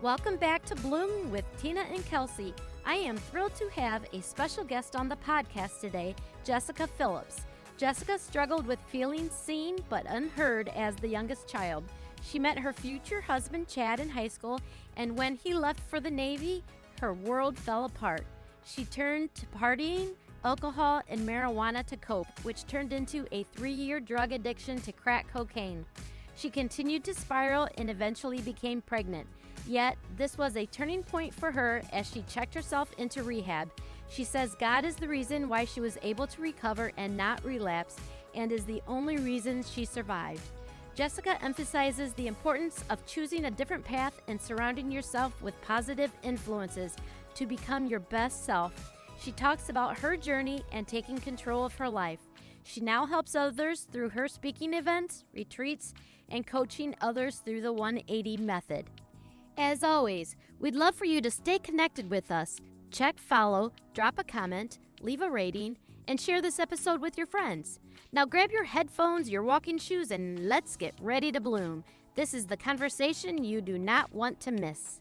Welcome back to Bloom with Tina and Kelsey. I am thrilled to have a special guest on the podcast today, Jessica Phillips. Jessica struggled with feeling seen but unheard as the youngest child. She met her future husband, Chad, in high school, and when he left for the Navy, her world fell apart. She turned to partying, alcohol, and marijuana to cope, which turned into a 3-year drug addiction to crack cocaine. She continued to spiral and eventually became pregnant. Yet, this was a turning point for her as she checked herself into rehab. She says God is the reason why she was able to recover and not relapse, and is the only reason she survived. Jessica emphasizes the importance of choosing a different path and surrounding yourself with positive influences to become your best self. She talks about her journey and taking control of her life. She now helps others through her speaking events, retreats, and coaching others through the 180 method. As always, we'd love for you to stay connected with us. Check follow, drop a comment, leave a rating, and share this episode with your friends. Now grab your headphones, your walking shoes, and let's get ready to bloom. This is the conversation you do not want to miss.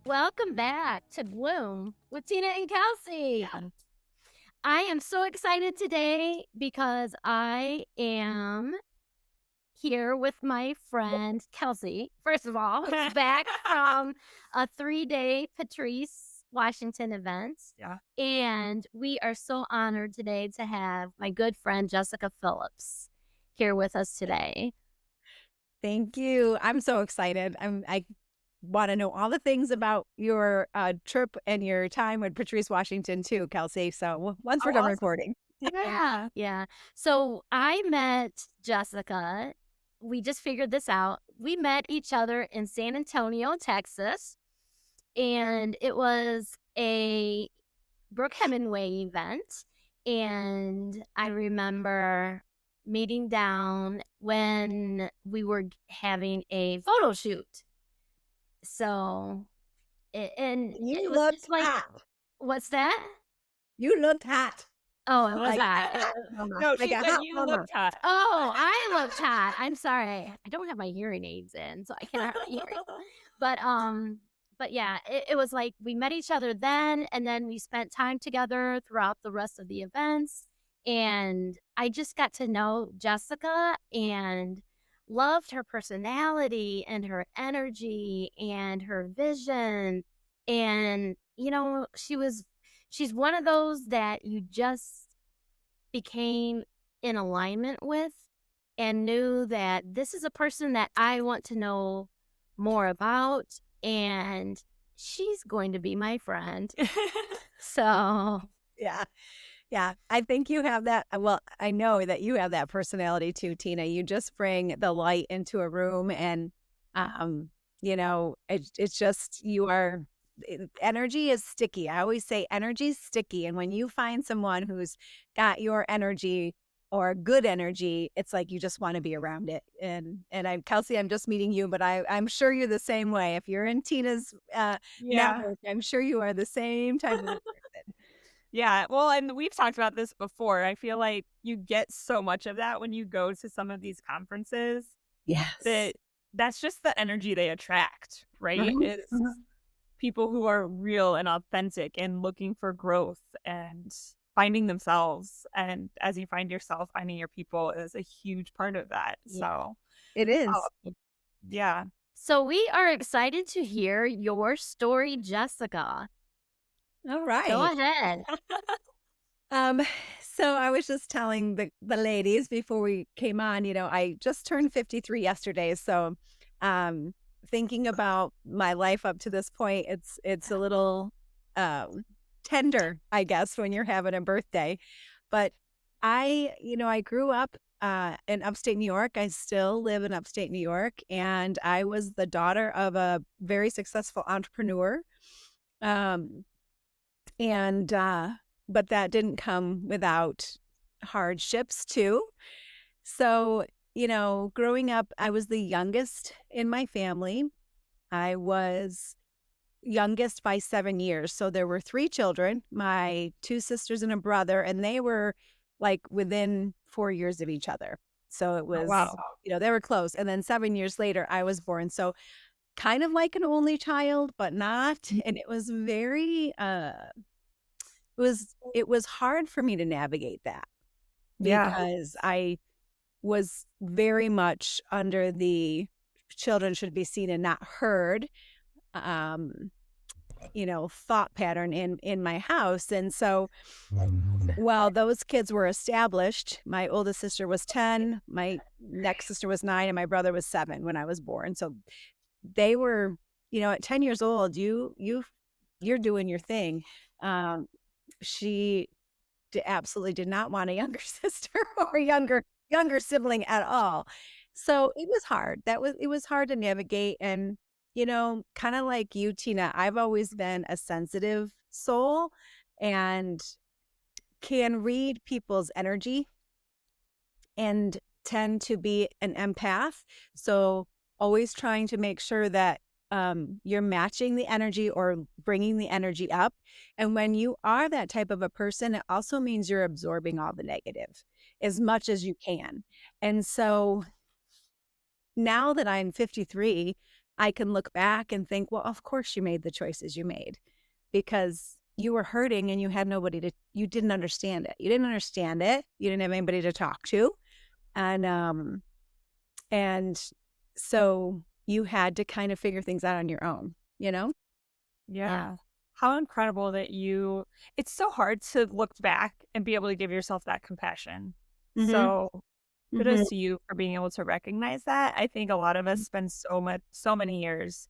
Welcome back to Bloom with Tina and Kelsey. I am so excited today because I am here with my friend Kelsey. First of all, who's back from a 3-day Patrice, Washington event. Yeah. And we are so honored today to have my good friend Jessica Phillips here with us today. Thank you. I'm so excited. I want to know all the things about your trip and your time with Patrice, Washington too, Kelsey. So once we're done recording. Yeah. So I met Jessica. We just figured this out. We met each other in San Antonio, Texas, and it was a Brooke Hemingway event. And I remember meeting down when we were having a photo shoot. So, You it was looked just like, hot. what's that? You looked hot. Oh, it was Like- that. No, she Like a said hot you mama. looked hot. Oh, I looked hot. I'm sorry. I don't have my hearing aids in, so I cannot hear it. But yeah, it was like we met each other then, and then we spent time together throughout the rest of the events. And I just got to know Jessica and loved her personality and her energy and her vision. And, you know, she's one of those that you just became in alignment with and knew that this is a person that I want to know more about, and she's going to be my friend. So, Yeah. I think you have that. Well, I know that you have that personality too, Tina. You just bring the light into a room, and, it's just, energy is sticky. I always say energy is sticky. And when you find someone who's got your energy or good energy, it's like you just want to be around it. And Kelsey, I'm just meeting you, but I'm sure you're the same way. If you're in Tina's network, I'm sure you are the same type of person. Yeah. Well, and we've talked about this before. I feel like you get so much of that when you go to some of these conferences. Yes. That's just the energy they attract, right? Mhm. It's people who are real and authentic and looking for growth and finding themselves. And as you find yourself, finding your people is a huge part of that. Yeah. So It is. yeah. so we are excited to hear your story, Jessica. All right. Go ahead. So I was just telling the ladies before we came on, I just turned 53 yesterday. So thinking about my life up to this point, it's a little tender, I guess, when you're having a birthday. But I grew up in upstate New York. I still live in upstate New York, and I was the daughter of a very successful entrepreneur. But that didn't come without hardships too. So, growing up, I was the youngest in my family. I was youngest by 7 years. So there were 3 children, my 2 sisters and a brother, and they were like within 4 years of each other. So it Oh, was, wow. they were close. And then 7 years later, I was born. So kind of like an only child, but not. And it was very, it was hard for me to navigate that Yeah. because I was very much under the children should be seen and not heard, um, thought pattern in my house. And so while those kids were established, my oldest sister was 10, my next sister was 9, and my brother was 7 when I was born. So they were, at 10 years old, you're doing your thing. Um, she absolutely did not want a younger sister or younger sibling at all. So it was hard. It was hard to navigate. And, kind of like you, Tina, I've always been a sensitive soul and can read people's energy and tend to be an empath. So always trying to make sure that you're matching the energy or bringing the energy up. And when you are that type of a person, it also means you're absorbing all the negative as much as you can. And so now that I'm 53, I can look back and think, well, of course you made the choices you made because you were hurting and you had you didn't understand it. You didn't understand it. You didn't have anybody to talk to. And so you had to kind of figure things out on your own, you know? Yeah. How incredible that it's so hard to look back and be able to give yourself that compassion. Mm-hmm. So Mm-hmm. kudos to you for being able to recognize that. I think a lot of us spend so many years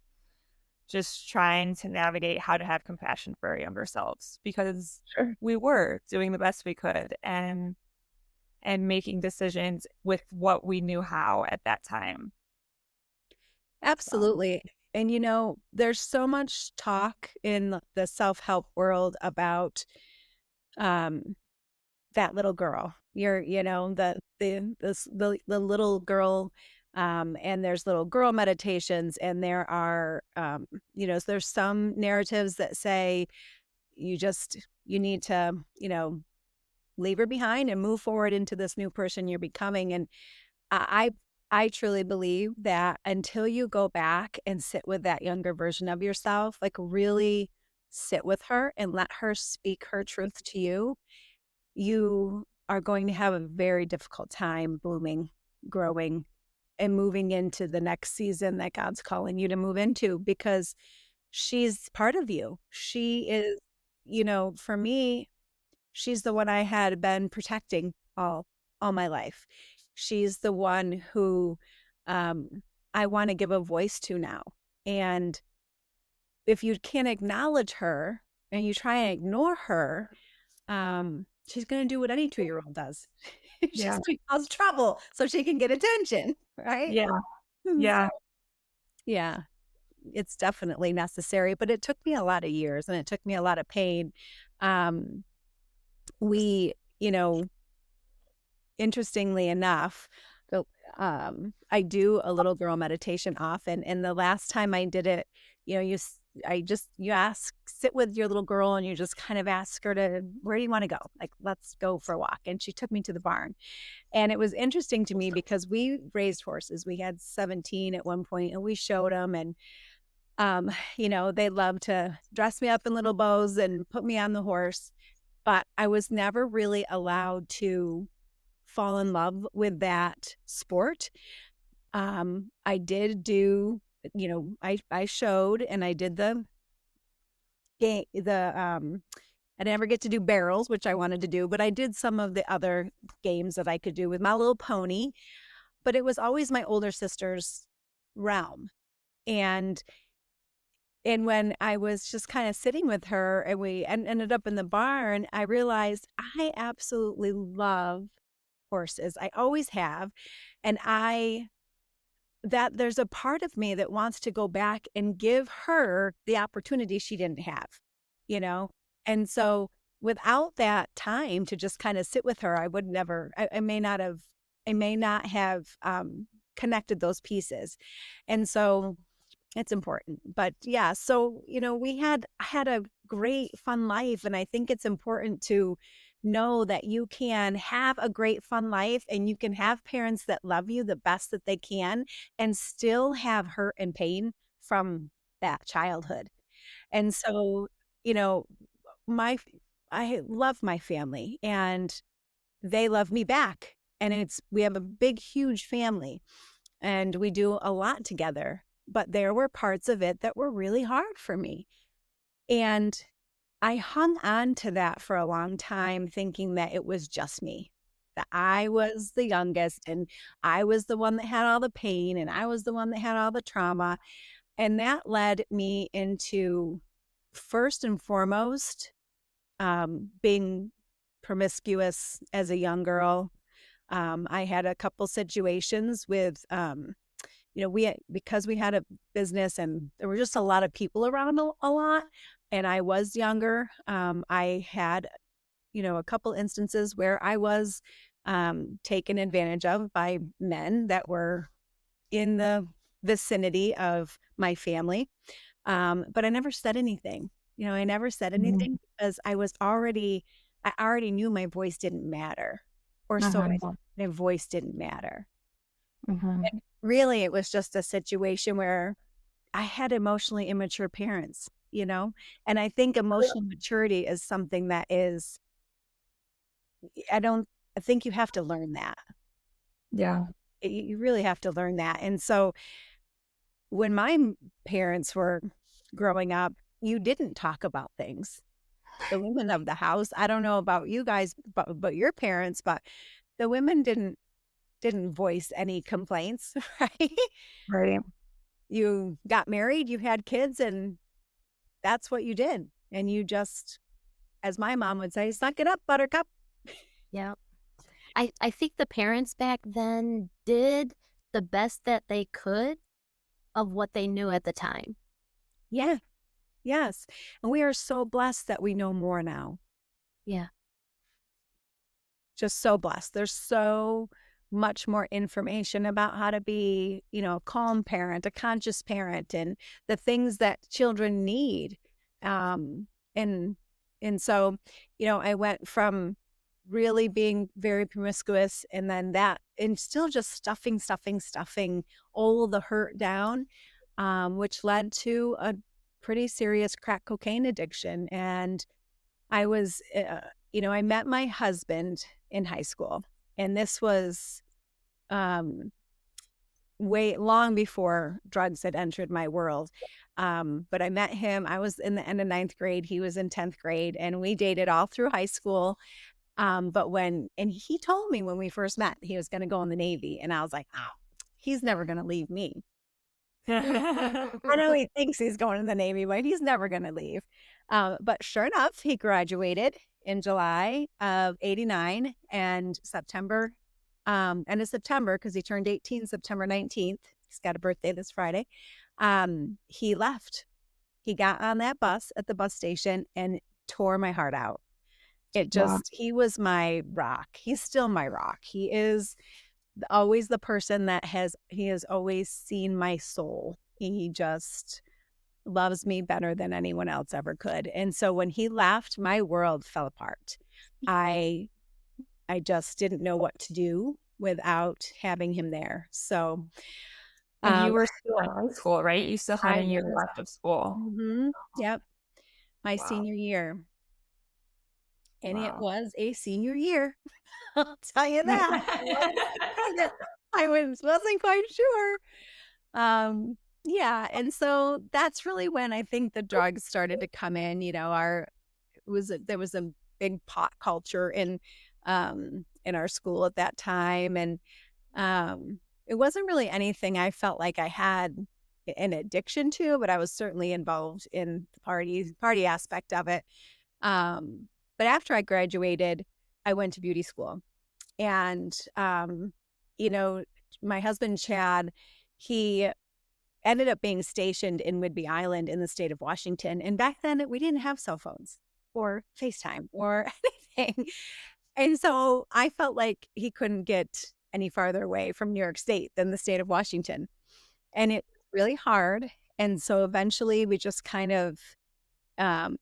just trying to navigate how to have compassion for our younger selves because Sure. we were doing the best we could and making decisions with what we knew how at that time. Absolutely. And there's so much talk in the self-help world about um that little girl. The little girl, and there's little girl meditations, and there are there's some narratives that say you need to, leave her behind and move forward into this new person you're becoming. And I I truly believe that until you go back and sit with that younger version of yourself, like really sit with her and let her speak her truth to you, you are going to have a very difficult time blooming, growing, and moving into the next season that God's calling you to move into because she's part of you. She is, for me, she's the one I had been protecting all my life. She's the one who I want to give a voice to now. And if you can't acknowledge her and you try and ignore her, she's going to do what any 2-year-old does. She's Yeah. going to cause trouble so she can get attention, right? Yeah. Yeah. Yeah, it's definitely necessary, but it took me a lot of years and it took me a lot of pain. Um, we, interestingly enough, I do a little girl meditation often, and the last time I did it, sit with your little girl and you just kind of ask her where do you want to go? Like, let's go for a walk. And she took me to the barn. And it was interesting to me because we raised horses. We had 17 at one point and we showed them and they love to dress me up in little bows and put me on the horse, but I was never really allowed to fall in love with that sport. I did do, I showed and I did the game, I never get to do barrels, which I wanted to do, but I did some of the other games that I could do with My Little Pony, but it was always my older sister's realm. And when I was just kind of sitting with her and we ended up in the barn, I realized I absolutely love horses. I always have. And that there's a part of me that wants to go back and give her the opportunity she didn't have, you know? And so without that time to just kind of sit with her, I would never, I may not have connected those pieces. And so it's important. But yeah, so, I had a great fun life. And I think it's important to know that you can have a great fun life and you can have parents that love you the best that they can and still have hurt and pain from that childhood. And so, you know, my I love my family and they love me back. And we have a big, huge family and we do a lot together. But there were parts of it that were really hard for me. And I hung on to that for a long time, thinking that it was just me, that I was the youngest and I was the one that had all the pain and I was the one that had all the trauma. And that led me into, first and foremost, being promiscuous as a young girl. I had a couple situations with, because we had a business and there were just a lot of people around a lot, and I was younger. I had, a couple instances where I was taken advantage of by men that were in the vicinity of my family. But I never said anything. I never said Mhm. anything because I already knew my voice didn't matter, or so I Mhm. thought my voice didn't matter. Mhm. And really, it was just a situation where I had emotionally immature parents, and I think emotional maturity is something that is, I don't, I think you have to learn that. Yeah. You really have to learn that. And so when parents were growing up, you didn't talk about things. The women of the house, I don't know about you guys, but your parents, but the women didn't voice any complaints, right? Right. You got married, you had kids, and that's what you did. And you just, as my mom would say, suck it up, buttercup. Yeah. I think the parents back then did the best that they could of what they knew at the time. Yeah, yes. And we are so blessed that we know more now. Yeah. Just so blessed. There's so much more information about how to be, a calm parent, a conscious parent, and the things that children need. And so, I went from really being very promiscuous and then that and still just stuffing all the hurt down, which led to a pretty serious crack cocaine addiction. And I met my husband in high school, and this was um, way long before drugs had entered my world. But I met him. I was in the end of ninth grade. He was in 10th grade, and we dated all through high school. And he told me when we first met, he was going to go in the Navy. And I was like, oh, he's never going to leave me. I know he thinks he's going to the Navy, but he's never going to leave. But sure enough, he graduated in July of '89 and end of September, because he turned 18 September 19th. He's got a birthday this Friday. He left. He got on that bus at the bus station and tore my heart out. Wow. He was my rock. He's still my rock. He is always the person he has always seen my soul. He just loves me better than anyone else ever could. And so when he left, my world fell apart. I just didn't know what to do without having him there. So And you um were still in high school, right? You still had I a year was left of school. yep, my Wow. senior year. And it Wow. was a senior year. I'll tell you that. Wasn't quite sure. Yeah, and so that's really when I think the drugs started to come in. There was a big pot culture in our school at that time, and it wasn't really anything I felt like I had an addiction to, but I was certainly involved in the party aspect of it. But after I graduated, I went to beauty school, and you know, my husband Chad, he ended up being stationed in Whidbey Island in the state of Washington. And back then, we didn't have cell phones or FaceTime or anything. And so I felt like he couldn't get any farther away from New York State than the state of Washington. And it's really hard. And so eventually we just kind of um,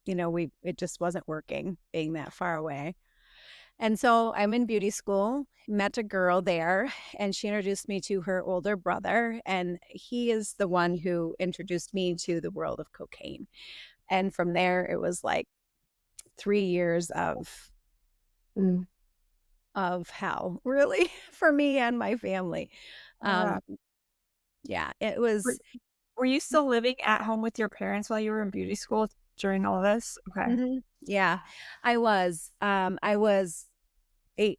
it just wasn't working being that far away. And so I'm in beauty school, met a girl there, and she introduced me to her older brother. And he is the one who introduced me to the world of cocaine. And from there, it was like 3 years Mm. of hell, really, for me and my family. Uh, Um, yeah, it were, was. were you still living at home with your parents while you were in beauty school during all this? Okay. Yeah, I was. I was it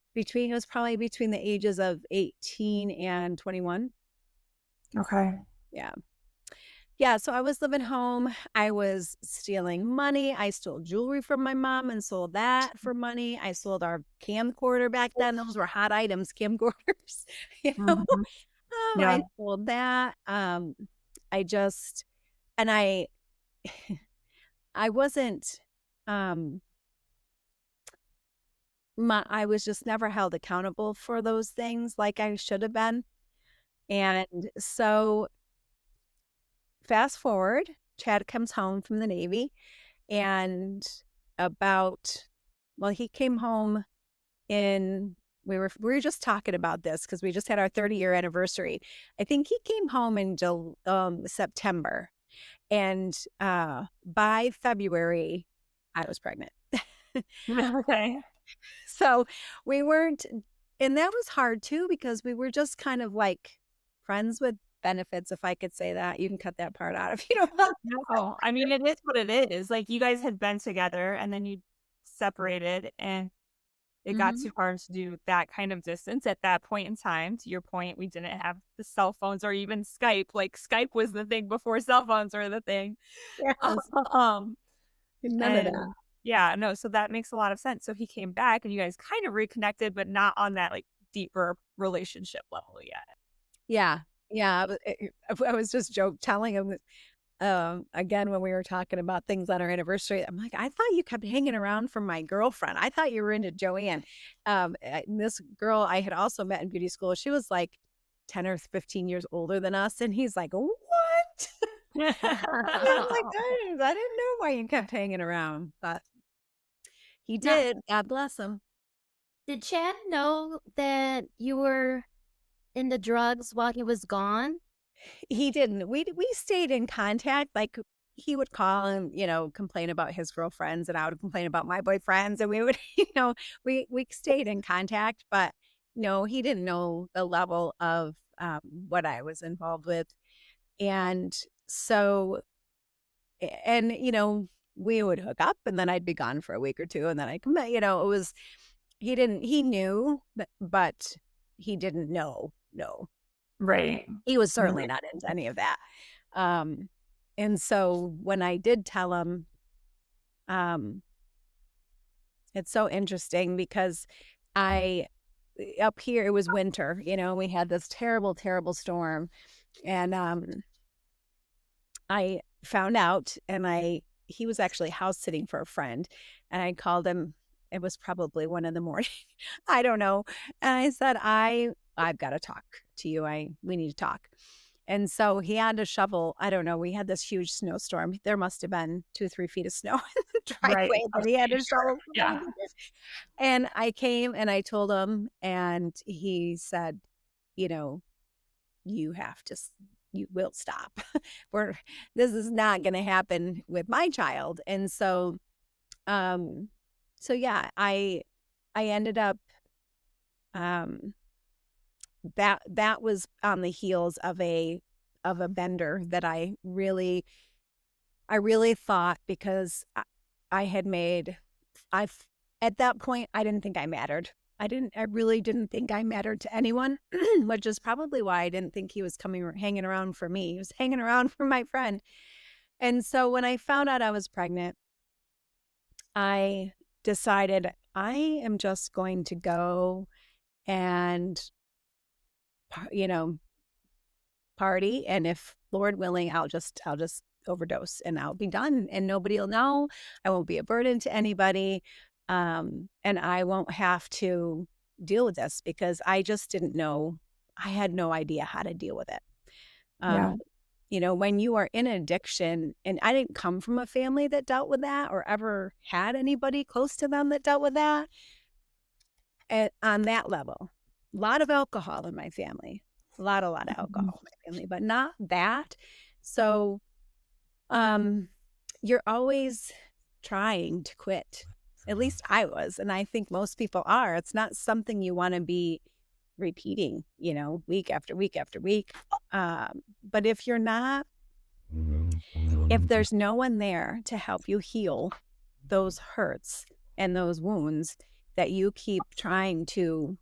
was probably between the ages of 18 and 21. Okay. Yeah. Yeah, so I was living home. I was stealing money. I stole jewelry from my mom and sold that for money. I sold our camcorder back then. Those were hot items, camcorders. You know, Mhm. I Yeah. sold that. I just and I wasn't. Um, I was just never held accountable for those things like I should have been. And so fast forward, Chad comes home from the Navy and he came home in we were just talking about this because we just had our 30-year anniversary. I think he came home in September, and by February I was pregnant. Okay. So we weren't, and that was hard too because we were just kind of like friends with benefits, if I could say that. You can cut that part out if you don't want. No, I mean, it is what it is. Like, you guys had been together and then you separated, and it got Mhm. too hard to do that kind of distance at that point in time. To your point, we didn't have the cell phones or even Skype. Like, Skype was the thing before cell phones were the thing. Yes. Um, None of that. and yeah, no, so that makes a lot of sense. So he came back and you guys kind of reconnected, but not on that like deeper relationship level yet. Yeah. Yeah. I was just telling him that, again, when we were talking about things on our anniversary, I'm like, I thought you kept hanging around for my girlfriend. I thought you were into Joanne. And this girl I had also met in beauty school, she was like 10 or 15 years older than us. And he's like, what? And I'm like, I didn't know why you kept hanging around, but he Now, did. God bless him. did Chad know that you were into drugs while he was gone? He didn't. We stayed in contact. Like he would call and complain about his girlfriends, and I would complain about my boyfriends, and we would we stayed in contact. But no, he didn't know the level of what I was involved with, and so and we would hook up, and then I'd be gone for a week or two, and then I'd come back. It was he knew, but he didn't know. No. Right. He was certainly not into any of that. And so when I did tell him, um, it's so interesting because up here, it was winter, we had this terrible, terrible storm. And I found out, and he was actually house sitting for a friend, and I called him. It was probably 1 a.m. I don't know. And I said, I've got to talk to you. We need to talk. And so he had to shovel. I don't know. We had this huge snowstorm. There must have been 2 or 3 feet of snow in the driveway Right. that he had to shovel. Yeah. And I came and I told him, and he said, you have to, you will stop. This is not going to happen with my child. And um, so yeah, I ended up, that was on the heels of a bender that I really thought, because I had made, at that point, I didn't think I mattered. I really didn't think I mattered to anyone, which is probably why I didn't think he was hanging around for me. He was hanging around for my friend. And so when I found out I was pregnant, I decided I am just going to go and, party. And if Lord willing, I'll just overdose and I'll be done and nobody will know. I won't be a burden to anybody. And I won't have to deal with this because I just didn't know. I had no idea how to deal with it. Yeah. when you are in addiction, and I didn't come from a family that dealt with that or ever had anybody close to them that dealt with that on that level. A lot of alcohol in my family, a lot of alcohol in my family, but not that. So you're always trying to quit. At least I was, and I think most people are. It's not something you want to be repeating, week after week after week. But if you're not, if there's no one there to help you heal those hurts and those wounds that you keep trying to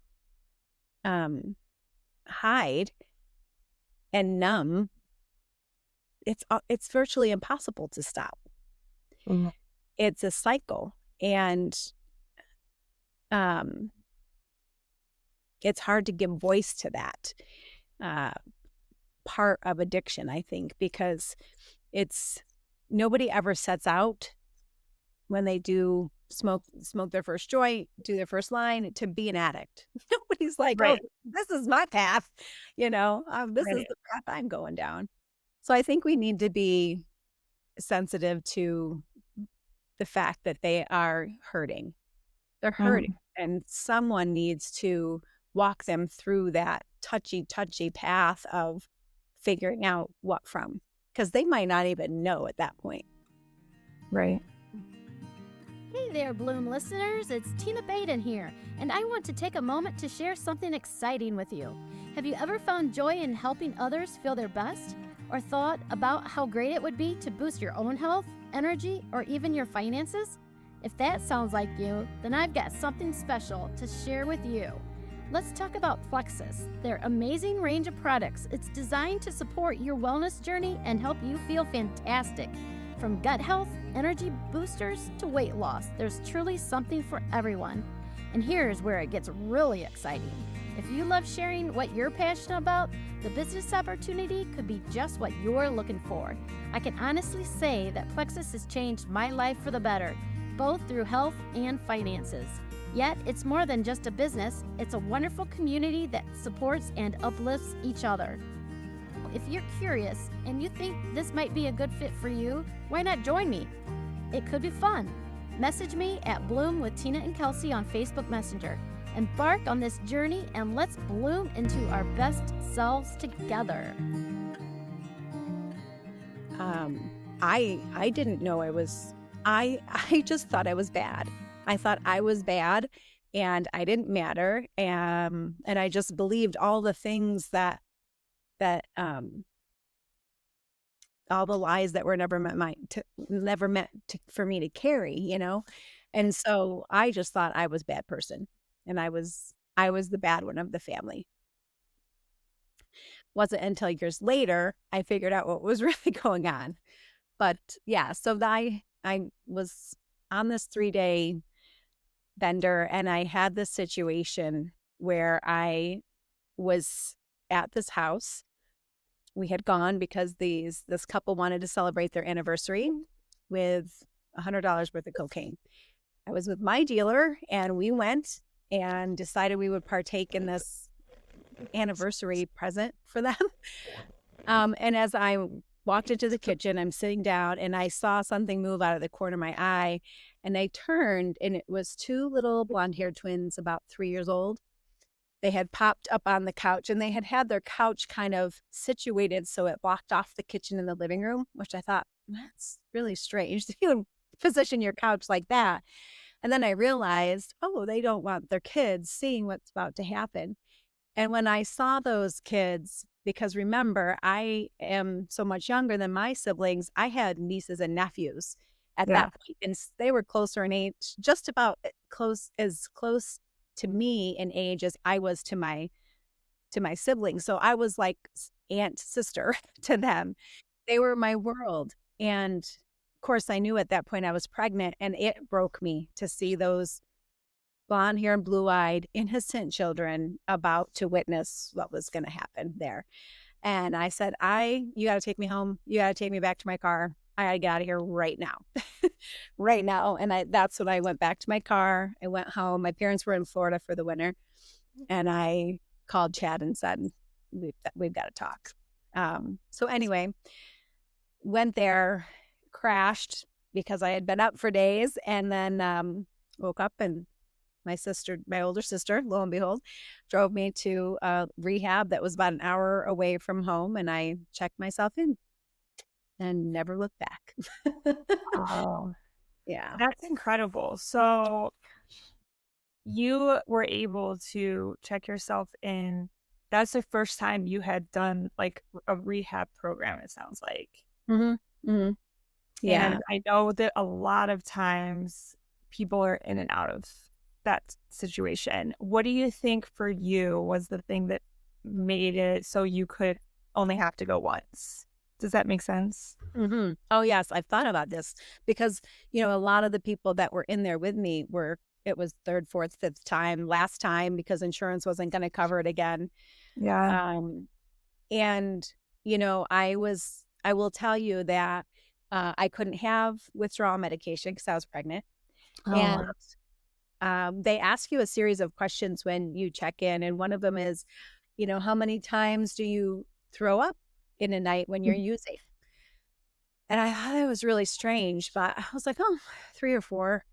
hide and numb, it's virtually impossible to stop. Mm. It's a cycle, and it's hard to give voice to that part of addiction, I think, because nobody ever sets out when they do smoke their first joint, do their first line, to be an addict. Nobody's like, Right. oh, this is my path, this is the path I'm going down. So I think we need to be sensitive to the fact that they are hurting. They're hurting, and someone needs to walk them through that touchy path of figuring out what from, because they might not even know at that point. Right. Hey there, Bloom listeners. It's Tina Baden here, and I want to take a moment to share something exciting with you. Have you ever found joy in helping others feel their best? Or thought about how great it would be to boost your own health, energy, or even your finances? If that sounds like you, then I've got something special to share with you. Let's talk about Plexus, their amazing range of products. It's designed to support your wellness journey and help you feel fantastic. From gut health, energy boosters, to weight loss, there's truly something for everyone. And here's where it gets really exciting. If you love sharing what you're passionate about, the business opportunity could be just what you're looking for. I can honestly say that Plexus has changed my life for the better, both through health and finances. Yet, it's more than just a business. It's a wonderful community that supports and uplifts each other. If you're curious and you think this might be a good fit for you, why not join me? It could be fun. Message me at Bloom with Tina and Kelsey on Facebook Messenger. Embark on this journey and let's bloom into our best selves together. I didn't know I just thought I was bad. I thought I was bad and I didn't matter. And I just believed all the things that all the lies that were never meant for me to carry, And so I just thought I was a bad person. And I was the bad one of the family. Wasn't until years later I figured out what was really going on. But yeah, so I was on this 3-day bender, and I had this situation where I was at this house. We had gone because this couple wanted to celebrate their anniversary with $100 worth of cocaine. I was with my dealer, and we went and decided we would partake in this anniversary present for them. And as I walked into the kitchen, I'm sitting down, and I saw something move out of the corner of my eye, and I turned, and it was 2 little blonde-haired twins, about 3 years old. They had popped up on the couch, and they had their couch kind of situated so it blocked off the kitchen and the living room, which I thought, that's really strange. You would position your couch like that. And then I realized, they don't want their kids seeing what's about to happen. And when I saw those kids, because remember, I am so much younger than my siblings, I had nieces and nephews at that point, and they were closer in age, just about as close to me in age as I was to my siblings. So I was like aunt, sister to them. They were my world. And of course, I knew at that point I was pregnant, and it broke me to see those blonde hair and blue-eyed innocent children about to witness what was going to happen there. And I said, you got to take me home. You got to take me back to my car. I got to get out of here right now. Right now. And that's when I went back to my car. I went home. My parents were in Florida for the winter. And I called Chad and said, we've got to talk. So anyway, went there, crashed because I had been up for days, and then woke up, and my older sister, lo and behold, drove me to a rehab that was about an hour away from home, and I checked myself in and never looked back. Oh, Yeah. that's incredible. So you were able to check yourself in. That's the first time you had done like a rehab program, it sounds like. hmm hmm Yeah. And I know that a lot of times people are in and out of that situation. What do you think for you was the thing that made it so you could only have to go once? Does that make sense? Oh, yes. I've thought about this because, a lot of the people that were in there with me it was third, fourth, fifth time, last time because insurance wasn't going to cover it again. Yeah. And, I will tell you that I couldn't have withdrawal medication because I was pregnant. Oh, And they ask you a series of questions when you check in. And one of them is, how many times do you throw up in a night when you're using? And I thought it was really strange, but I was like, oh, 3 or 4.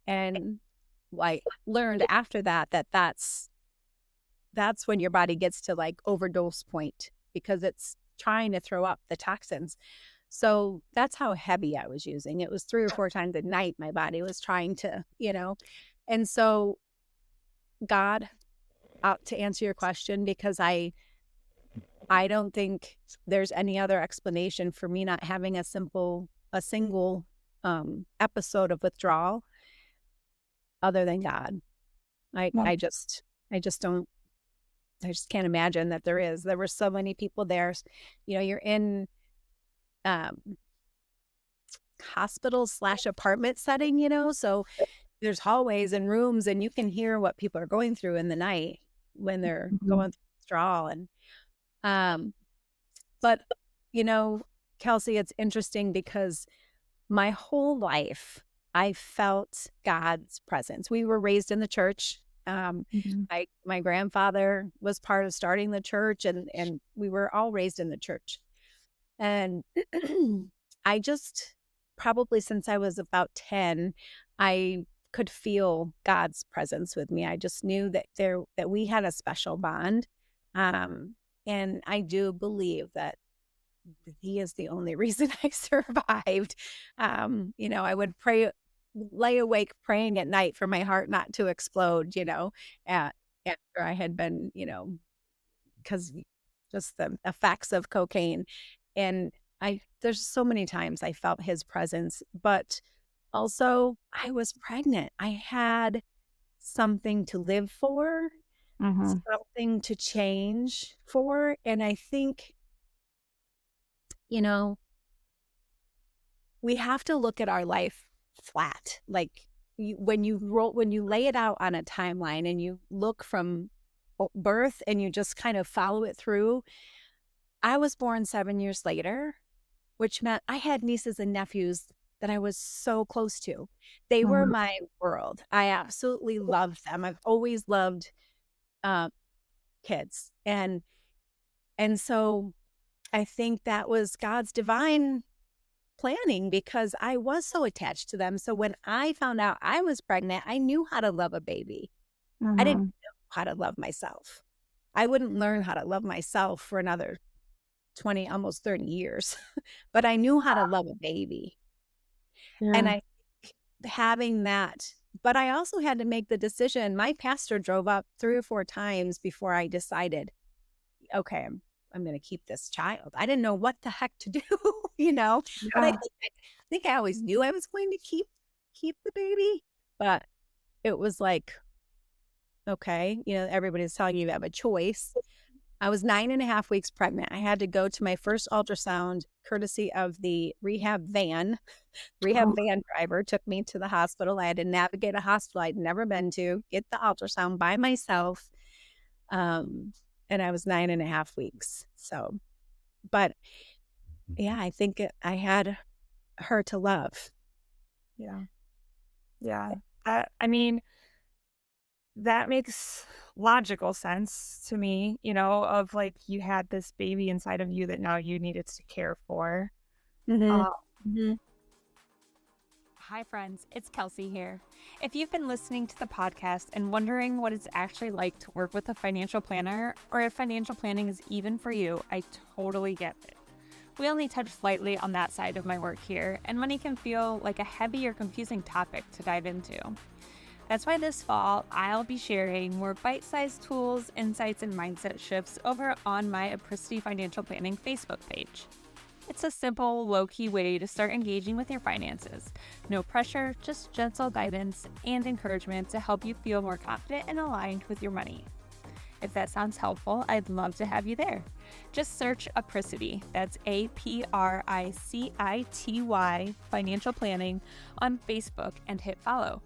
And I learned after that's when your body gets to like overdose point because it's trying to throw up the toxins. So that's how heavy I was using. It was 3 or 4 times a night my body was trying to. And so God, to answer your question, because I don't think there's any other explanation for me not having a single episode of withdrawal other than God. I yeah. I just I just don't I just can't imagine that there is. There were so many people there. You're in um hospital/apartment setting, so there's hallways and rooms and you can hear what people are going through in the night when they're Mhm. going through withdrawal. And um but Kelsey, it's interesting because my whole life I felt God's presence. We were raised in the church. Mhm. My grandfather was part of starting the church, and we were all raised in the church. And I just probably since I was about 10, I could feel God's presence with me. I just knew that we had a special bond. Um, and I do believe that he is the only reason I survived. I would lay awake praying at night for my heart not to explode, at, after I had been, because just the effects of cocaine. And there's so many times I felt his presence, but also I was pregnant. I had something to live for, Mhm. something to change for. And I think, you know, we have to look at our life flat. Like when you lay it out on a timeline and you look from birth and you just kind of follow it through. I was born 7 years later, which meant I had nieces and nephews that I was so close to. They were Mhm. my world. I absolutely loved them. I've always loved uh, kids, and so I think that was God's divine planning because I was so attached to them. So when I found out I was pregnant, I knew how to love a baby. I didn't Mhm. know how to love myself. I wouldn't learn how to love myself for another 20, almost 30 years, but I knew how to love a baby. And Yeah. I think having that, but I also had to make the decision. My pastor drove up 3 or 4 times before I decided, okay, I'm going to keep this child. I didn't know what the heck to do, but Yeah. I think I always knew I was going to keep the baby, but it was like, okay, everybody's telling you have a choice. I was 9.5 weeks pregnant. I had to go to my first ultrasound courtesy of the rehab van. Oh, Rehab van driver took me to the hospital. I had to navigate a hospital I'd never been to, get the ultrasound by myself. Um, and I was 9.5 weeks. So, but yeah, I think I had her to love. yeah. Yeah. I mean, that makes logical sense to me, of like you had this baby inside of you that now you needed to care for. Mm-hmm. Uh, Mm-hmm. Hi, friends. It's Kelsey here. If you've been listening to the podcast and wondering what it's actually like to work with a financial planner, or if financial planning is even for you, I totally get it. We only touch slightly on that side of my work here, and money can feel like a heavy or confusing topic to dive into. That's why this fall, I'll be sharing more bite-sized tools, insights, and mindset shifts over on my Apricity Financial Planning Facebook page. It's a simple, low-key way to start engaging with your finances. No pressure, just gentle guidance and encouragement to help you feel more confident and aligned with your money. If that sounds helpful, I'd love to have you there. Just search Apricity, that's Apricity Financial Planning on Facebook and hit follow.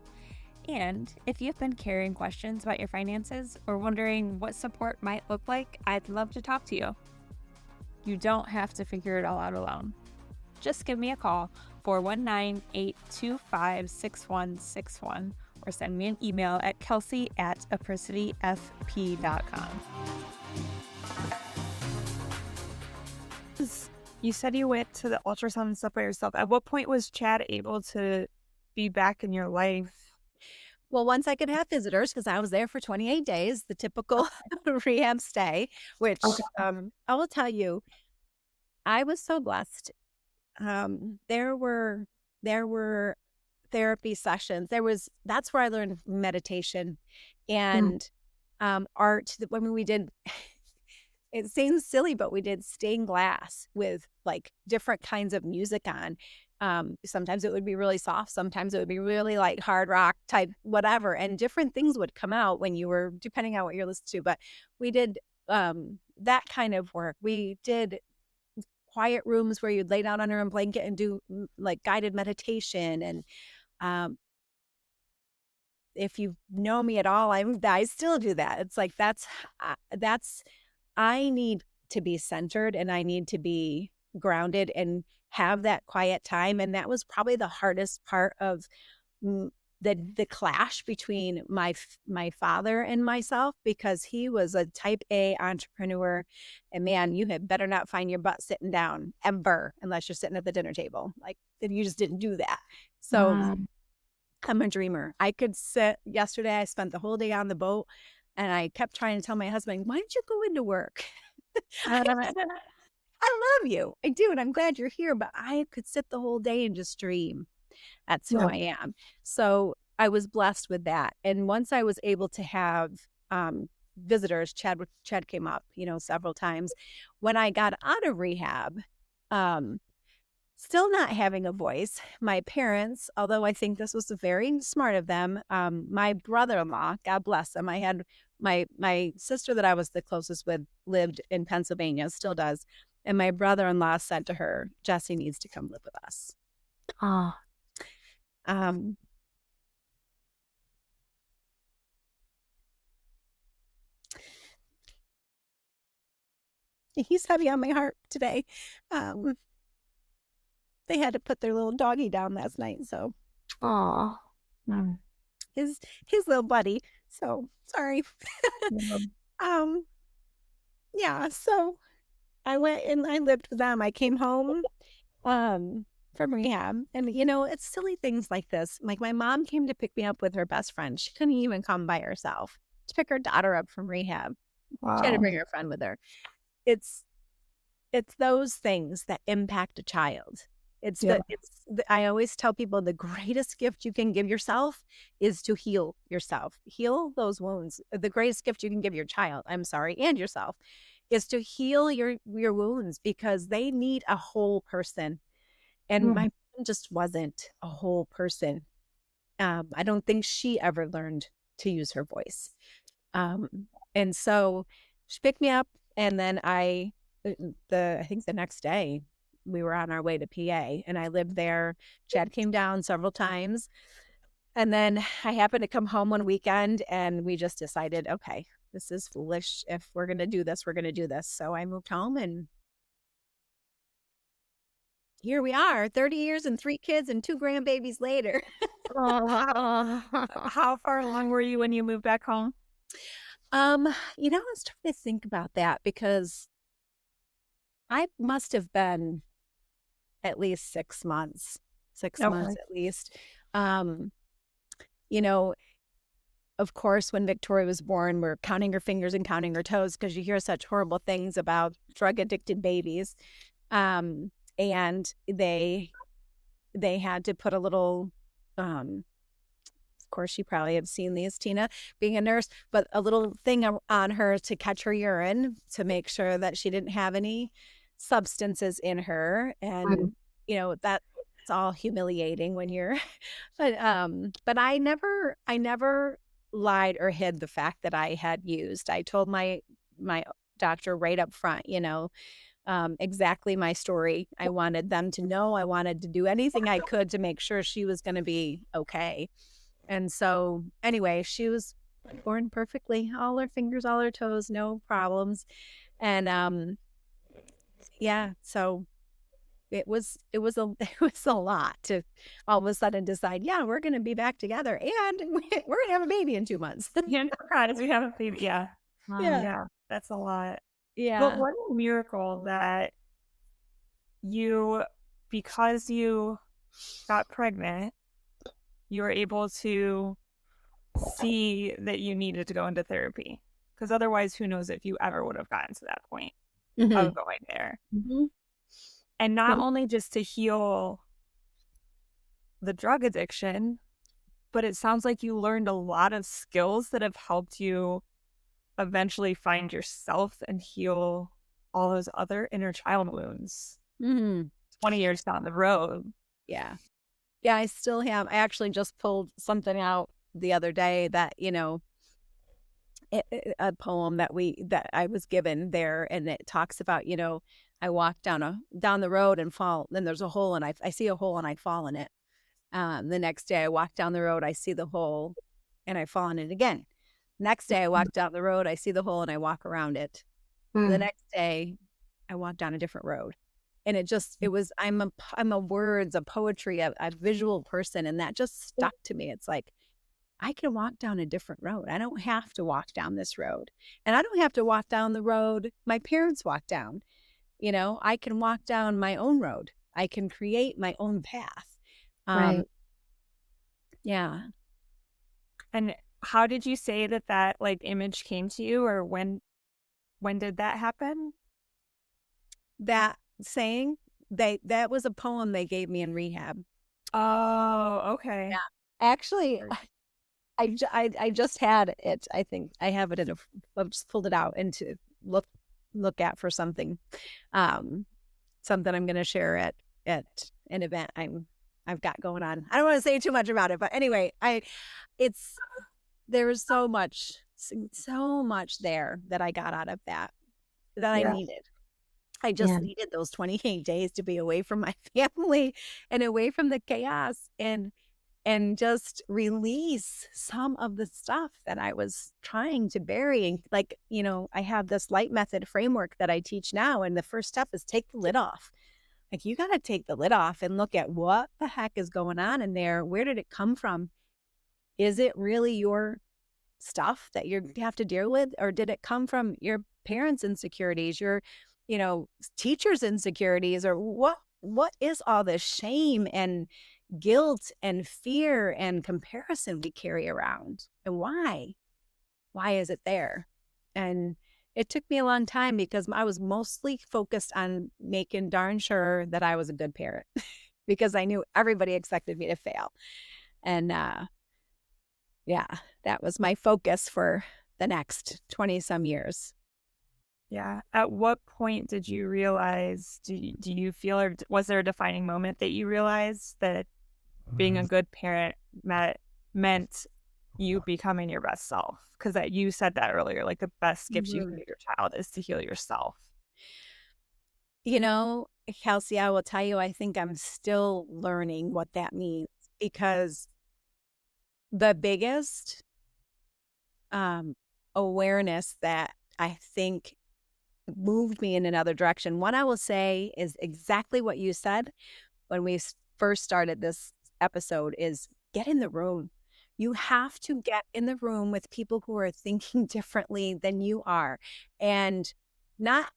And if you've been carrying questions about your finances or wondering what support might look like, I'd love to talk to you. You don't have to figure it all out alone. Just give me a call, 419-825-6161, or send me an email at kelsey@apricityfp.com. you said you went to the ultrasound and stuff by yourself. At what point was Chad able to be back in your life? Well, once I could have visitors, because I was there for 28 days, the typical rehab stay, which I will tell you, I was so blessed. There were therapy sessions. That's where I learned meditation and art. When we did, it seems silly, but we did stained glass with like different kinds of music on. Sometimes it would be really soft. Sometimes it would be really like hard rock type, whatever. And different things would come out when you were, depending on what you're listening to. But we did that kind of work. We did quiet rooms where you'd lay down under a blanket and do like guided meditation. And if you know me at all, I still do that. It's like, I need to be centered and I need to be grounded and have that quiet time. And that was probably the hardest part of the clash between my father and myself, because he was a type A entrepreneur, and man, you had better not find your butt sitting down ever unless you're sitting at the dinner table. Like, you just didn't do that. So I'm a dreamer. I could sit. Yesterday I spent the whole day on the boat, and I kept trying to tell my husband, why don't you go into work? I love you. I do. And I'm glad you're here, but I could sit the whole day and just dream. That's who I am. So I was blessed with that. And once I was able to have visitors, Chad came up, several times. When I got out of rehab, still not having a voice, my parents, although I think this was very smart of them, my brother-in-law, God bless him, I had my sister that I was the closest with lived in Pennsylvania, still does. And my brother-in-law said to her, Jessie needs to come live with us. He's heavy on my heart today. They had to put their little doggy down last night, so his little buddy. So sorry. Yeah. So I went and I lived with them. I came home from rehab, and it's silly things like this. Like, my mom came to pick me up with her best friend. She couldn't even come by herself to pick her daughter up from rehab. She had to bring her friend with her. It's those things that impact a child. I always tell people the greatest gift you can give yourself is to heal yourself. Heal those wounds. The greatest gift you can give your child, and yourself, is to heal your wounds, because they need a whole person. And my mom just wasn't a whole person. I don't think she ever learned to use her voice. And so she picked me up, and then I think the next day we were on our way to PA, and I lived there. Chad came down several times, and then I happened to come home one weekend, and we just decided, okay, this is foolish. If we're going to do this, we're going to do this. So I moved home, and here we are, 30 years and 3 kids and 2 grandbabies later. How far along were you when you moved back home? I was trying to think about that because I must have been at least 6 months, 6 months Okay. at least. Um, you know, of course, when Victoria was born, we're counting her fingers and counting her toes because you hear such horrible things about drug addicted babies. And they had to put a little, of course, you probably have seen these, Tina, being a nurse, but a little thing on her to catch her urine to make sure that she didn't have any substances in her. And, that's all humiliating when you're, but I never lied or hid the fact that I had used. I told my doctor right up front, exactly my story. I wanted them to know. I wanted to do anything I could to make sure she was going to be okay. And so, anyway, she was born perfectly, all her fingers, all her toes, no problems. And yeah, so it was it was a lot to all of a sudden decide, yeah, we're going to be back together and we're going to have a baby in 2 months. Yeah, surprise, we have a baby. Yeah. Yeah. Yeah, that's a lot. But Yeah. what a miracle that you, because you got pregnant, you were able to see that you needed to go into therapy. Because otherwise, who knows if you ever would have gotten to that point of going there. Mm-hmm. And not only just to heal the drug addiction, but it sounds like you learned a lot of skills that have helped you eventually find yourself and heal all those other inner child wounds 20 years down the road. Yeah. Yeah, I still have. I actually just pulled something out the other day that, a poem that I was given there, and it talks about, I walk down the road and fall, then there's a hole and I see a hole and I fall in it. The next day I walk down the road, I see the hole and I fall in it again. Next day I walk down the road, I see the hole and I walk around it. The next day I walk down a different road. And I'm a words, a poetry, a visual person. And that just stuck to me. It's like, I can walk down a different road. I don't have to walk down this road. And I don't have to walk down the road my parents walked down. I can walk down my own road. I can create my own path. Right. Yeah. And how did you say that like image came to you, or when did that happen? That saying, that was a poem they gave me in rehab. Oh, okay. Yeah. Actually, I just had it. I think I have it I've just pulled it out and to look at for something, something I'm going to share at an event I've got going on. I don't want to say too much about it, but anyway, there was so much there that I got out of that I needed. I just needed those 28 days to be away from my family and away from the chaos and just release some of the stuff that I was trying to bury. And like, I have this light method framework that I teach now. And the first step is take the lid off. Like, you got to take the lid off and look at what the heck is going on in there. Where did it come from? Is it really your stuff that you have to deal with? Or did it come from your parents' insecurities, your, teachers' insecurities? Or what is all this shame and guilt and fear and comparison we carry around, and why is it there? And it took me a long time because I was mostly focused on making darn sure that I was a good parent because I knew everybody expected me to fail. And yeah, that was my focus for the next 20 some years. Yeah. At what point did you realize, do you feel, or was there a defining moment that you realized that being a good parent meant you becoming your best self? Because you said that earlier, like the best gift you can give your child is to heal yourself. Kelsey, I will tell you, I think I'm still learning what that means, because the biggest awareness that I think moved me in another direction, one I will say is exactly what you said when we first started this episode, is get in the room. You have to get in the room with people who are thinking differently than you are, and not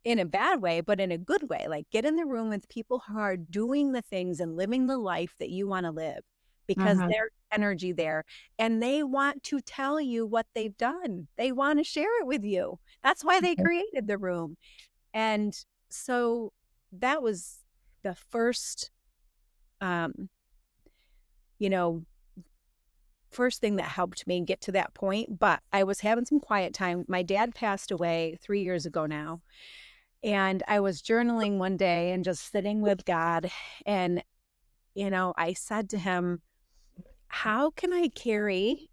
in a bad way, but in a good way. Like, get in the room with people who are doing the things and living the life that you want to live, because there's energy there, and they want to tell you what they've done. They want to share it with you. That's why they created the room. And so that was the first, first thing that helped me get to that point. But I was having some quiet time. My dad passed away 3 years ago now. And I was journaling one day and just sitting with God. And, I said to him, how can I carry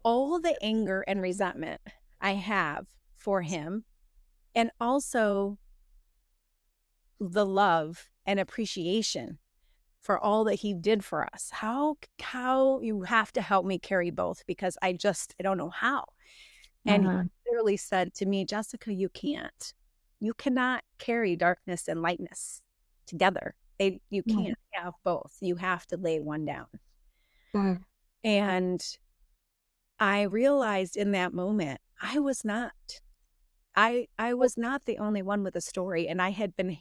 all the anger and resentment I have for him, and also the love and appreciation for all that he did for us? How you have to help me carry both, because I don't know how. And he literally said to me, Jessica, you can't. You cannot carry darkness and lightness together. You can't have both. You have to lay one down. And I realized in that moment, I was not the only one with a story. And I had been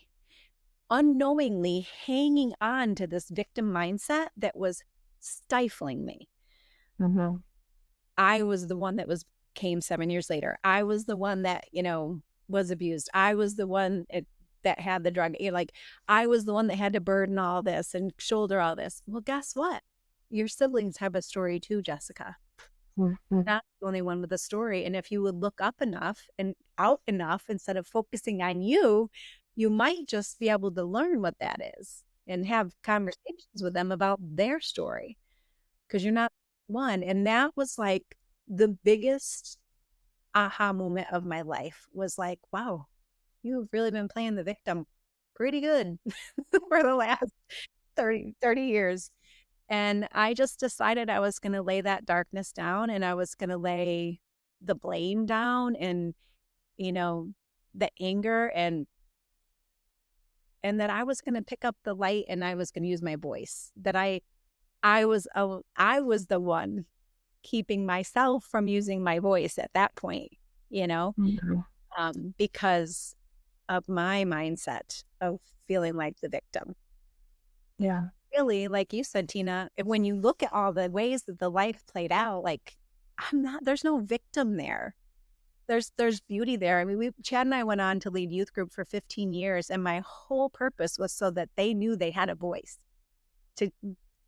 unknowingly hanging on to this victim mindset that was stifling me. I was the one that came 7 years later. I was the one that, was abused. I was the one that had the drug. I was the one that had to burden all this and shoulder all this. Well, guess what? Your siblings have a story too, Jessica. Not the only one with a story. And if you would look up enough and out enough, instead of focusing on you, you might just be able to learn what that is and have conversations with them about their story, because you're not one. And that was like the biggest aha moment of my life, was like, wow, you've really been playing the victim pretty good for the last 30 years. And I just decided I was going to lay that darkness down, and I was going to lay the blame down, and, the anger, and that I was going to pick up the light, and I was going to use my voice. That I was the one keeping myself from using my voice at that point, because of my mindset of feeling like the victim. Yeah. Really, like you said, Tina, when you look at all the ways that the life played out, like, there's no victim there. There's beauty there. I mean, Chad and I went on to lead youth group for 15 years, and my whole purpose was so that they knew they had a voice. To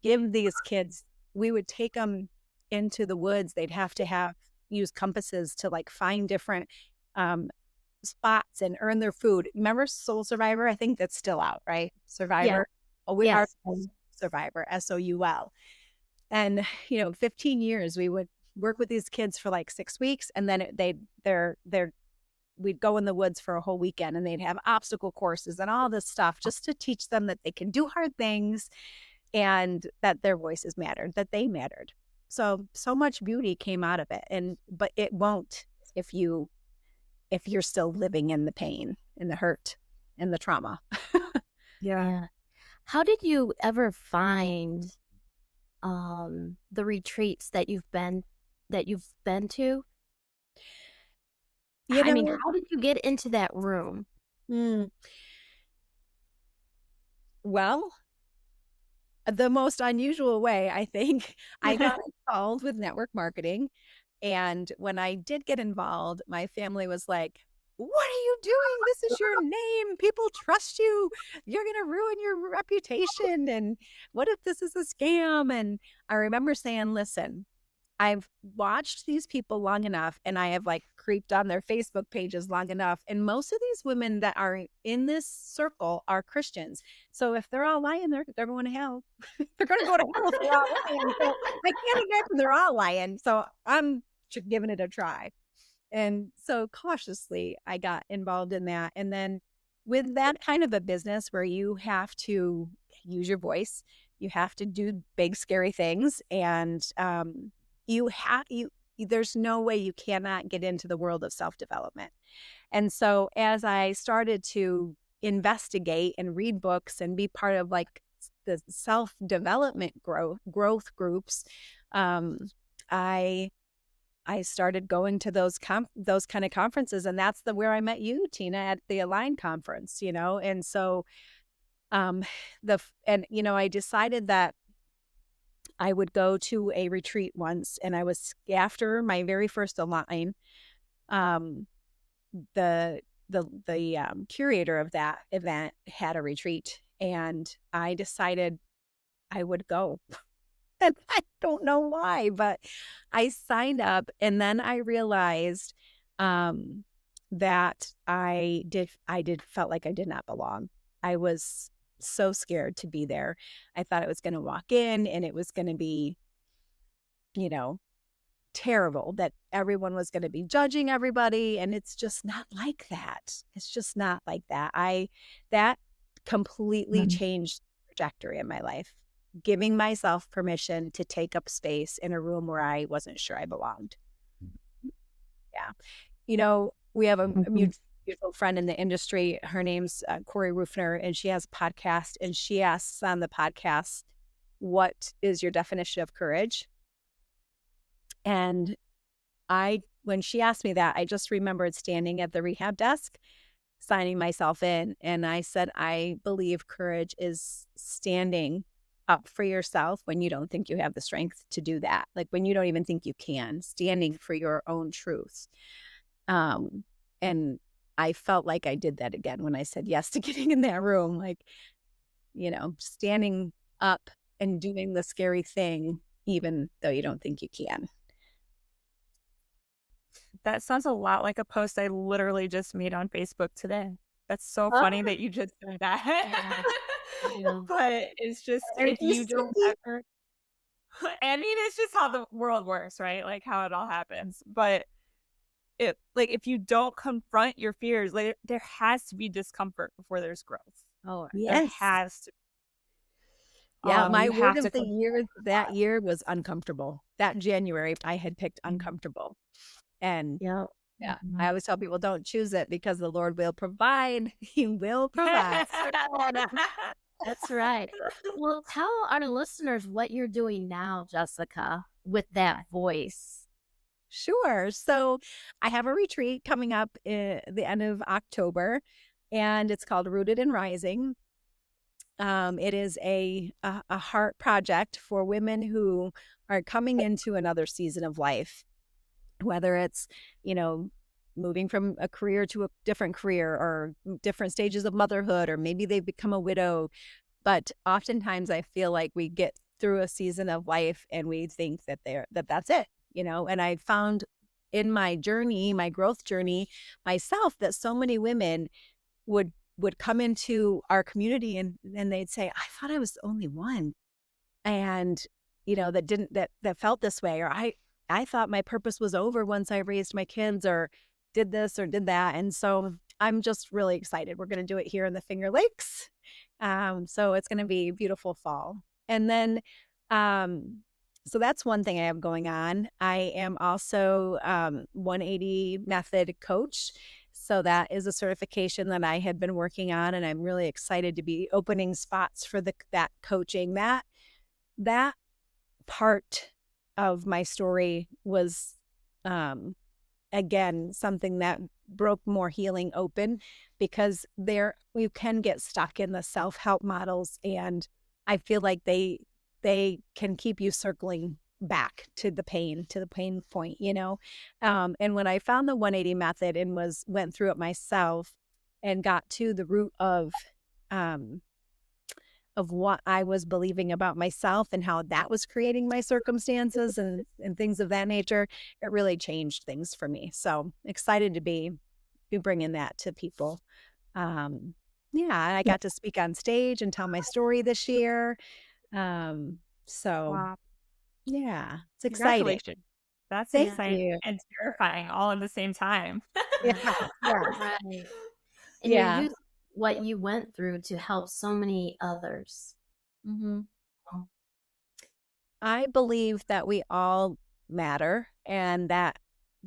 give these kids, we would take them into the woods. They'd have to use compasses to find different spots and earn their food. Remember Soul Survivor? I think that's still out, right? Survivor. Yeah. Oh, we are Yes. Survivor, SOUL. And 15 years we would work with these kids for 6 weeks, and then we'd go in the woods for a whole weekend, and they'd have obstacle courses and all this stuff, just to teach them that they can do hard things, and that their voices mattered, that they mattered. So much beauty came out of it, but it won't if you're still living in the pain and the hurt and the trauma. Yeah. How did you ever find the retreats that you've been to? I mean, how did you get into that room? Well, the most unusual way, I think. I got involved with network marketing. And when I did get involved, my family was like, what are you doing? This is your name. People trust you. You're going to ruin your reputation. And what if this is a scam? And I remember saying, listen, I've watched these people long enough, and I have creeped on their Facebook pages long enough. And most of these women that are in this circle are Christians. So if they're all lying, they're going to hell. They're going to go to hell if they're all lying. So I can't imagine they're all lying. So I'm giving it a try. And so cautiously, I got involved in that. And then with that kind of a business where you have to use your voice, you have to do big, scary things, and there's no way you cannot get into the world of self-development. And so as I started to investigate and read books and be part of the self-development growth groups, I I started going to those kind of conferences, and that's where I met you, Tina, at the Align conference, and so um I decided that I would go to a retreat once, and I was after my very first Align. um the curator of that event had a retreat, and I decided I would go. And I don't know why, but I signed up, and then I realized um that I did felt like I did not belong. I was so scared to be there. I thought I was going to walk in and it was going to be, you know, terrible, that everyone was going to be judging everybody, and it's just not like that. It's just not like that. That completely Mhm. changed the trajectory of my life, giving myself permission to take up space in a room where I wasn't sure I belonged. Yeah. We have a Mhm. mutual friend in the industry. Her name's Corey Rufner, and she has a podcast, and she asks on the podcast, "What is your definition of courage?" And when she asked me that, I just remembered standing at the rehab desk, signing myself in. And I said, I believe courage is standing up for yourself when you don't think you have the strength to do that. Like when you don't even think you can, standing for your own truths. And I felt like I did that again when I said yes to getting in that room, like, standing up and doing the scary thing, even though you don't think you can. That sounds a lot like a post I literally just made on Facebook today. That's so Oh, funny that you just said that. yeah. But it's just Are if you you don't sticky? ever I mean, it's just how the world works, right? Like how it all happens. But if you don't confront your fears, like there has to be discomfort before there's growth. Oh, There Yes. has to. Yeah, my You word have to of the confront year a that lot. year was uncomfortable. That January, I had picked Mhm. uncomfortable. And yeah. yeah, I Mhm. always tell people don't choose it because the Lord will provide. He will provide. That's right. Well, tell our listeners what you're doing now, Jessica, with that voice. Sure. So I have a retreat coming up at the end of October, and it's called Rooted and Rising. It is a heart project for women who are coming into another season of life, whether it's, you know, moving from a career to a different career, or different stages of motherhood, or maybe they've become a widow. But oftentimes I feel like we get through a season of life and we think that's it, and I found in my journey, my growth journey myself, that so many women would come into our community, and they'd say, I thought I was the only one, and that didn't that felt this way, or I thought my purpose was over once I raised my kids, or did this or did that. And so I'm just really excited. We're going to do it here in the Finger Lakes. So it's going to be a beautiful fall. And then so that's one thing I have going on. I am also 180 method coach. So that is a certification that I had been working on, and I'm really excited to be opening spots for that coaching. That part of my story was, again, something that broke more healing open, because there you can get stuck in the self-help models, and I feel like they can keep you circling back to the pain point, and when I found the 180 method and went through it myself and got to the root um of what I was believing about myself and how that was creating my circumstances and things of that nature, it really changed things for me. So excited to be bringing that to people. Yeah, I got to speak on stage and tell my story this year. So Wow. yeah, it's exciting. Congratulations. That's Thank Yeah. exciting you. and terrifying all at the same time. Yeah, yeah, Right. And you're yeah. using what you went through to help so many others. hmm I believe that we all matter and that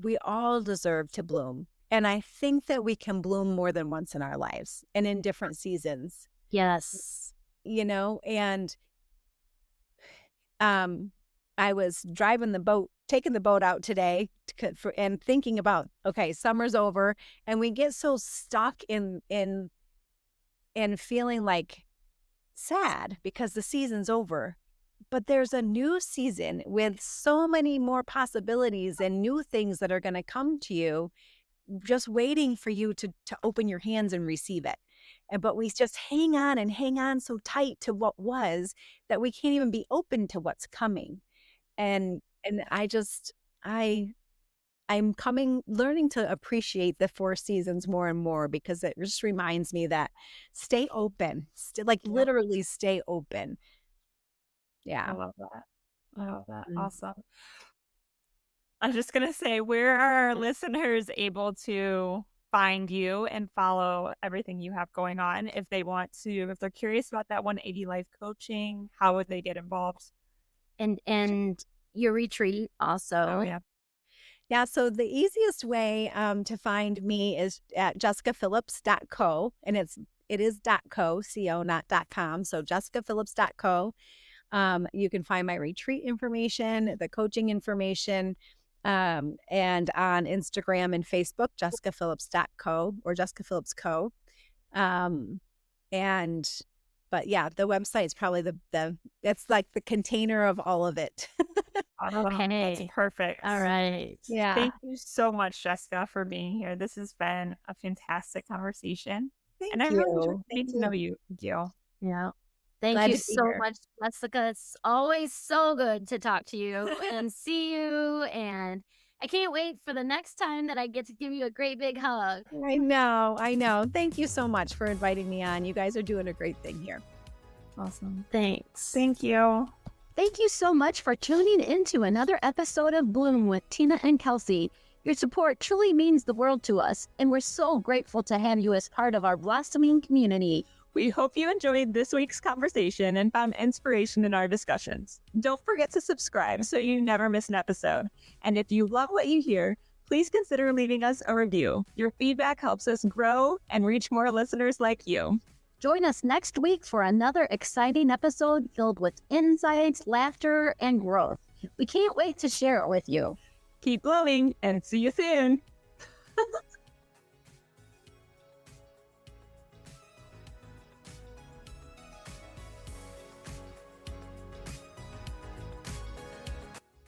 we all deserve to bloom. And I think that we can bloom more than once in our lives and in different seasons, Yes. and um I was driving the boat, taking the boat out today and thinking about, okay, summer's over, and we get so stuck in feeling like sad because the season's over. But there's a new season with so many more possibilities and new things that are going to come to you, just waiting for you to open your hands and receive it. But we just hang on so tight to what was, that we can't even be open to what's coming. And learning to appreciate the 4 seasons more and more, because it just reminds me that stay open, literally stay open. Yeah. I love that. Mm. Awesome. I'm just going to say, where are our listeners able to find you and follow everything you have going on? If they're curious about that 180 life coaching, how would they get involved? And your retreat also. Oh, yeah. Yeah, so the easiest way to find me is at jessicaphillips.co, and it is .co, C-O, not .com, so jessicaphillips.co. You can find my retreat information, the coaching information, and on Instagram and Facebook, jessicaphillips.co or Jessica Phillips Co. But yeah, the website is probably it's like the container of all of it. Okay. That's perfect. All right. Yeah. Thank you so much, Jessica, for being here. This has been a fantastic conversation. Thank I you. really enjoyed getting to know you, Gil. Yeah. Thank Glad you to be so here. much, Jessica. It's always so good to talk to you and see you. And I can't wait for the next time that I get to give you a great big hug. I know. Thank you so much for inviting me on. You guys are doing a great thing here. Awesome. Thanks. Thank you. Thank you so much for tuning into another episode of Bloom with Tina and Kelsey. Your support truly means the world to us, and we're so grateful to have you as part of our blossoming community. We hope you enjoyed this week's conversation and found inspiration in our discussions. Don't forget to subscribe so you never miss an episode. And if you love what you hear, please consider leaving us a review. Your feedback helps us grow and reach more listeners like you. Join us next week for another exciting episode filled with insights, laughter, and growth. We can't wait to share it with you. Keep blooming and see you soon.